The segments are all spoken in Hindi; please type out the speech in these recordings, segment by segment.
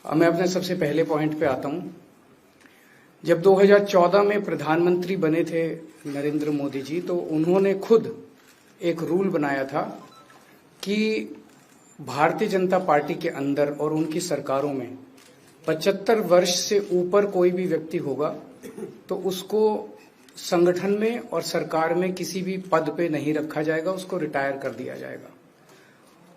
अब मैं अपने सबसे पहले पॉइंट पे आता हूं। जब 2014 में प्रधानमंत्री बने थे नरेंद्र मोदी जी, तो उन्होंने खुद एक रूल बनाया था कि भारतीय जनता पार्टी के अंदर और उनकी सरकारों में 75 वर्ष से ऊपर कोई भी व्यक्ति होगा तो उसको संगठन में और सरकार में किसी भी पद पे नहीं रखा जाएगा, उसको रिटायर कर दिया जाएगा।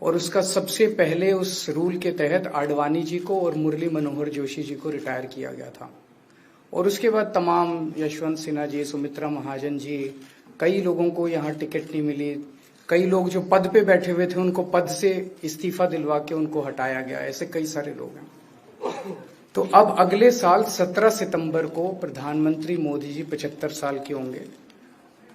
और उसका सबसे पहले उस रूल के तहत आडवाणी जी को और मुरली मनोहर जोशी जी को रिटायर किया गया था। और उसके बाद तमाम यशवंत सिन्हा जी, सुमित्रा महाजन जी, कई लोगों को यहाँ टिकट नहीं मिली। कई लोग जो पद पे बैठे हुए थे उनको पद से इस्तीफा दिलवा के उनको हटाया गया। ऐसे कई सारे लोग हैं। तो अब अगले साल 17 सितंबर को प्रधानमंत्री मोदी जी 75 साल के होंगे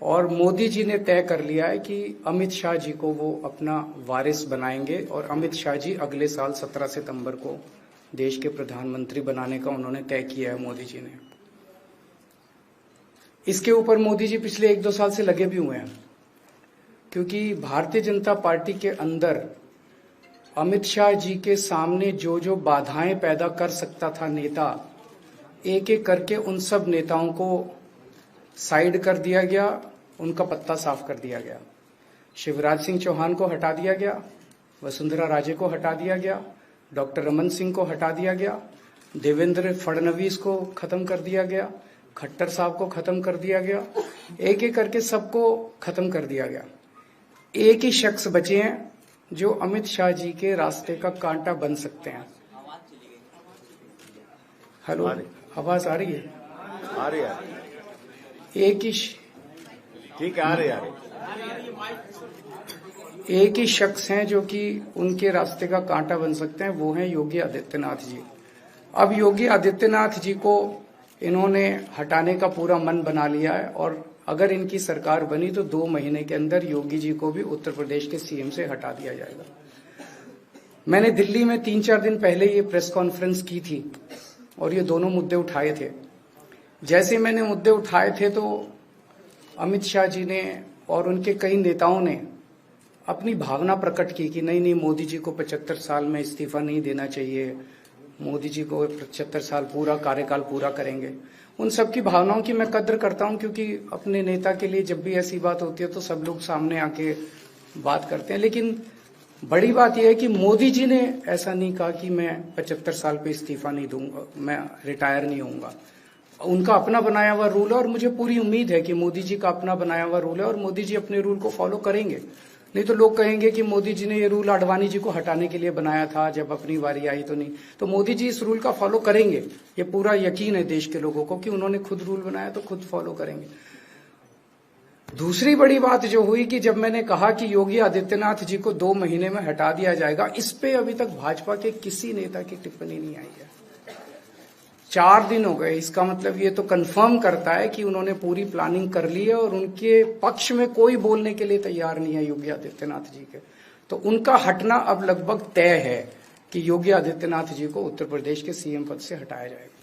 और मोदी जी ने तय कर लिया है कि अमित शाह जी को वो अपना वारिस बनाएंगे और अमित शाह जी अगले साल 17 सितंबर को देश के प्रधानमंत्री बनाने का उन्होंने तय किया है मोदी जी ने। इसके ऊपर मोदी जी पिछले 1-2 साल से लगे भी हुए हैं, क्योंकि भारतीय जनता पार्टी के अंदर अमित शाह जी के सामने जो जो बाधाएं पैदा कर सकता था नेता, एक एक करके उन सब नेताओं को साइड कर दिया गया, उनका पत्ता साफ कर दिया गया। शिवराज सिंह चौहान को हटा दिया गया, वसुंधरा राजे को हटा दिया गया, डॉक्टर रमन सिंह को हटा दिया गया, देवेंद्र फडणवीस को खत्म कर दिया गया, खट्टर साहब को खत्म कर दिया गया, एक एक करके सबको खत्म कर दिया गया। एक ही शख्स बचे हैं जो अमित शाह जी के रास्ते का कांटा बन सकते हैं। हेलो, आवाज आ रही है? आ रही है। एक ही ठीक है, आ रही है। एक ही शख्स हैं जो कि उनके रास्ते का कांटा बन सकते हैं, वो हैं योगी आदित्यनाथ जी। अब योगी आदित्यनाथ जी को इन्होंने हटाने का पूरा मन बना लिया है और अगर इनकी सरकार बनी तो 2 महीने के अंदर योगी जी को भी उत्तर प्रदेश के सीएम से हटा दिया जाएगा। मैंने दिल्ली में 3-4 दिन पहले ये प्रेस कॉन्फ्रेंस की थी और ये दोनों मुद्दे उठाए थे। जैसे मैंने मुद्दे उठाए थे तो अमित शाह जी ने और उनके कई नेताओं ने अपनी भावना प्रकट की कि नहीं, मोदी जी को 75 साल में इस्तीफा नहीं देना चाहिए, मोदी जी को 75 साल पूरा कार्यकाल पूरा करेंगे। उन सब की भावनाओं की मैं कद्र करता हूं, क्योंकि अपने नेता के लिए जब भी ऐसी बात होती है तो सब लोग सामने आके बात करते हैं। लेकिन बड़ी बात यह है कि मोदी जी ने ऐसा नहीं कहा कि मैं 75 साल पे इस्तीफा नहीं दूंगा, मैं रिटायर नहीं होऊंगा। उनका अपना बनाया हुआ रूल है और मुझे पूरी उम्मीद है कि मोदी जी का अपना बनाया हुआ रूल है और मोदी जी अपने रूल को फॉलो करेंगे। नहीं तो लोग कहेंगे कि मोदी जी ने ये रूल आडवाणी जी को हटाने के लिए बनाया था, जब अपनी बारी आई तो नहीं। तो मोदी जी इस रूल का फॉलो करेंगे, ये पूरा यकीन है देश के लोगों को कि उन्होंने खुद रूल बनाया तो खुद फॉलो करेंगे। दूसरी बड़ी बात जो हुई कि जब मैंने कहा कि योगी आदित्यनाथ जी को 2 महीने में हटा दिया जाएगा, इस पे अभी तक भाजपा के किसी नेता की टिप्पणी नहीं आई है। 4 दिन हो गए। इसका मतलब ये तो कंफर्म करता है कि उन्होंने पूरी प्लानिंग कर ली है और उनके पक्ष में कोई बोलने के लिए तैयार नहीं है योगी आदित्यनाथ जी के। तो उनका हटना अब लगभग तय है कि योगी आदित्यनाथ जी को उत्तर प्रदेश के सीएम पद से हटाया जाएगा।